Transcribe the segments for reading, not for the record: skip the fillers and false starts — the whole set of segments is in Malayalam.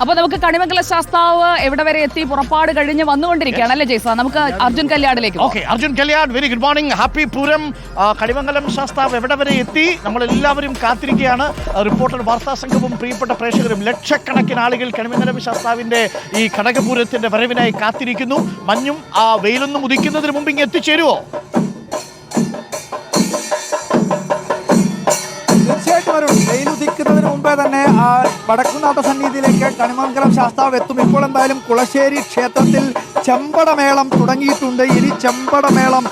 അപ്പൊ നമുക്ക് കണിമംഗല ശാസ്താവ് എവിടെ വരെ എത്തി, പുറപ്പാട് കഴിഞ്ഞ് വന്നുകൊണ്ടിരിക്കുകയാണ് അല്ലേ ജയ്സ? നമുക്ക് അർജുൻ കല്യാണിലേക്ക്. Okay, Arjun Kalyan, very good morning, happy Pooram. Kanimangalam ശാസ്താവ് എവിടെ വരെ എത്തി? നമ്മളെല്ലാവരും കാത്തിരിക്കുകയാണ്. റിപ്പോർട്ടർ വാർത്താ സംഘവും പ്രിയപ്പെട്ട പ്രേക്ഷകരും ലക്ഷക്കണക്കിന് ആളുകൾ കണിമംഗലം ശാസ്താവിന്റെ ഈ കനകപൂരത്തിന്റെ വരവിനായി കാത്തിരിക്കുന്നു. മഞ്ഞും വെയിലൊന്നും ഉദിക്കുന്നതിന് മുമ്പ് ഇങ്ങ് എത്തിച്ചേരുവോ? തീർച്ചയായിട്ടും വരും. വെയിലുദിക്കുന്നതിന് മുമ്പേ തന്നെ വടക്കുംനാഥ സന്നിധിയിലേക്ക് കണിമംഗലം ശാസ്താവ് എത്തും. ഇപ്പോൾ എന്തായാലും കുളശ്ശേരി ക്ഷേത്രത്തിൽ ചെമ്പടമേളം തുടങ്ങിയിട്ടുണ്ട്. ഇനി ചെമ്പടമേളം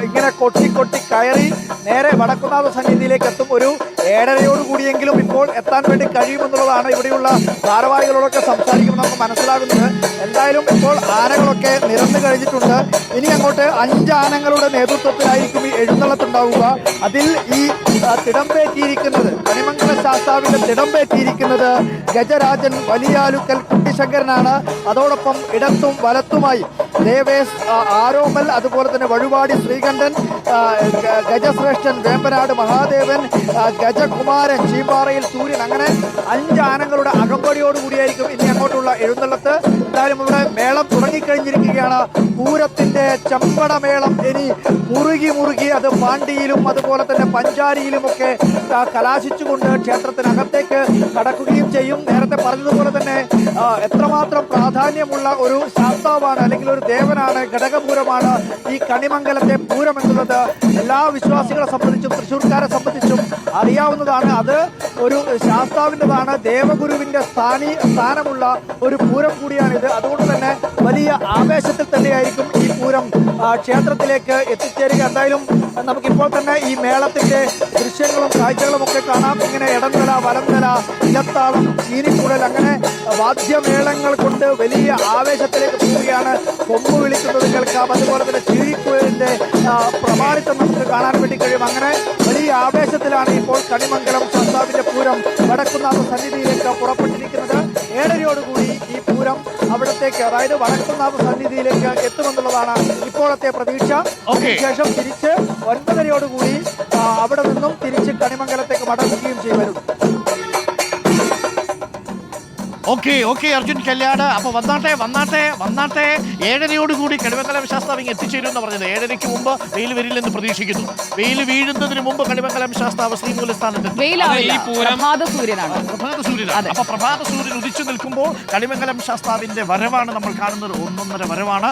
ഇങ്ങനെ കൊട്ടി കയറി നേരെ വടക്കുംനാഥ സന്നിധിയിലേക്ക് എത്തും. ഒരു 7:30 കൂടിയെങ്കിലും ഇപ്പോൾ എത്താൻ വേണ്ടി കഴിയുമെന്നുള്ളതാണ് ഇവിടെയുള്ള ഭാരവാഹികളോടൊക്കെ സംസാരിക്കുമ്പോൾ നമുക്ക് മനസ്സിലാകുന്നത്. എന്തായാലും ഇപ്പോൾ ആനകളൊക്കെ നിരന്നു കഴിഞ്ഞിട്ടുണ്ട്. ഇനി അങ്ങോട്ട് 5 ആനകളുടെ നേതൃത്വത്തിലായിരിക്കും ഈ എഴുന്നള്ളത്തുണ്ടാവുക. അതിൽ ഈ തിടമ്പേറ്റിയിരിക്കുന്നത്, കണിമംഗല ശാസ്താവിന്റെ തിടമ്പേറ്റിയിരിക്കുന്നത് ഗജരാജൻ വലിയാലുക്കൽ കുട്ടിശങ്കരനാണ്. അതോടൊപ്പം ഇടത്തും വലത്തുമായി ദേവേശ് ആരോമൽ, അതുപോലെ തന്നെ വഴുവാടി ശ്രീകണ്ഠൻ, ഗജശ്രേഷ്ഠൻ വേമ്പനാട് മഹാദേവൻ, ഗജകുമാരൻ ചീമ്പാറയിൽ സൂര്യൻ, അങ്ങനെ 5 ആനകളുടെ അകമ്പടിയോടുകൂടിയായിരിക്കും ഇനി അങ്ങോട്ടുള്ള എഴുന്നള്ളത്ത്. എന്തായാലും ഇവിടെ മേളം തുടങ്ങിക്കഴിഞ്ഞിരിക്കുകയാണ്. പൂരത്തിന്റെ ചെമ്പടമേളം ഇനി മുറുകി അത് പാണ്ടിയിലും അതുപോലെ തന്നെ പഞ്ചാരിയിലുമൊക്കെ കലാശിച്ചുകൊണ്ട് ക്ഷേത്രത്തിനകത്തേക്ക് കടക്കുകയും ചെയ്യും. നേരത്തെ പറഞ്ഞതുപോലെ തന്നെ എത്രമാത്രം പ്രാധാന്യമുള്ള ഒരു ശാസ്താവാണ്, അല്ലെങ്കിൽ ഒരു ദേവനാണ്, ഘടകപൂരമാണ് ഈ കണിമംഗലത്തെ പൂരം എന്നുള്ളത് എല്ലാ വിശ്വാസികളെ സംബന്ധിച്ചും തൃശ്ശൂർക്കാരെ സംബന്ധിച്ചും അറിയാവുന്നതാണ്. അത് ഒരു ശാസ്താവിൻ്റെതാണ്, ദേവഗുരുവിന്റെ സ്ഥാനമുള്ള ഒരു പൂരം കൂടിയാണിത്. അതുകൊണ്ട് തന്നെ വലിയ ആവേശത്തിൽ തന്നെയായിരിക്കും ഈ പൂരം ക്ഷേത്രത്തിലേക്ക് എത്തിച്ചേരുക. എന്തായാലും നമുക്കിപ്പോൾ തന്നെ ഈ മേളത്തിന്റെ ദൃശ്യങ്ങളും കാഴ്ചകളും ഒക്കെ കാണാം. ഇങ്ങനെ ഇടംതല, വലംതല, ഇലത്താളം, ചീനിക്കുഴൽ, അങ്ങനെ വാദ്യമേളങ്ങൾ കൊണ്ട് വലിയ ആവേശത്തിലേക്ക് പോവുകയാണ്. കൊമ്പ് വിളിക്കുന്നത് കേൾക്കാം. അതുപോലെ തന്നെ ചീനിക്കുഴലിന്റെ പ്രമാണിത്വം നമുക്ക് കാണാൻ വേണ്ടി കഴിയും. അങ്ങനെ വലിയ ആവേശത്തിലാണ് ഇപ്പോൾ കണിമംഗലം ശാസ്താവിന്റെ പൂരം വടക്കുംനാഥ സന്നിധിയിലേക്ക് പുറപ്പെട്ടിരിക്കുന്നത്. 7:30 കൂടി ഈ പൂരം അവിടത്തേക്ക്, അതായത് വടക്കുംനാഥ സന്നിധിയിലേക്ക് എത്തുമെന്നുള്ളതാണ് ഇപ്പോഴത്തെ പ്രതീക്ഷ. അതിനുശേഷം തിരിച്ച് 9:30 കൂടി അവിടെ നിന്നും തിരിച്ച് കണിമംഗലത്തേക്ക് മടങ്ങുകയും ചെയ്യുമായിരുന്നു. ഓക്കെ അർജുൻ കല്യാട്, അപ്പൊ വന്നാട്ടെ 7:30 കൂടി കണിമംഗലം ശാസ്താവ് ഇങ്ങ് എത്തിച്ചേരും എന്ന് പറഞ്ഞത്. 7:30 മുമ്പ് വെയിൽ വരില്ലെന്ന് പ്രതീക്ഷിക്കുന്നു. വെയിൽ വീഴുന്നതിന് മുമ്പ് കണിമംഗലം ശാസ്താവ് ശ്രീമൂലസ്ഥാനത്ത് പ്രഭാത സൂര്യനാണ്. അപ്പൊ പ്രഭാത സൂര്യൻ ഉദിച്ചു നിൽക്കുമ്പോൾ കണിമംഗലം ശാസ്താവിന്റെ വരവാണ് നമ്മൾ കാണുന്നത്. 1.5 വരവാണ്.